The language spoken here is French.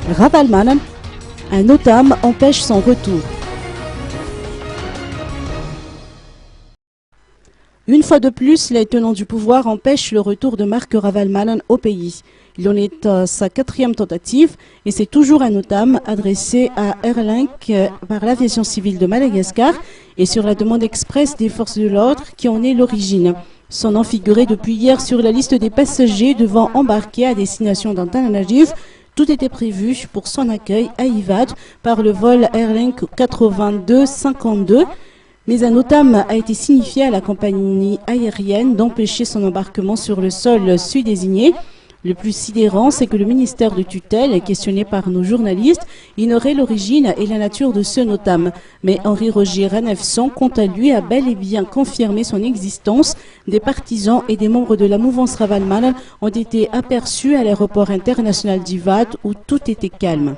Ravalmanan, un OTAM empêche son retour. Une fois de plus, les tenants du pouvoir empêchent le retour de Marc Ravalmanan au pays. Il en est à sa 4e tentative et c'est toujours un OTAM adressé à Airlink par l'aviation civile de Madagascar et sur la demande expresse des forces de l'ordre qui en est l'origine. Son nom figurait depuis hier sur la liste des passagers devant embarquer à destination d'Antananarivo. Tout était prévu pour son accueil à Ivad par le vol Airlink 8252. Mais un OTAM a été signifié à la compagnie aérienne d'empêcher son embarquement sur le sol sud-désigné. Le plus sidérant, c'est que le ministère de tutelle, questionné par nos journalistes, ignorait l'origine et la nature de ce OTAM. Mais Henri-Roger Ranefson, quant à lui, a bel et bien confirmé son existence. Des partisans et des membres de la mouvance Ravalmanan ont été aperçus à l'aéroport international d'Ivad où tout était calme.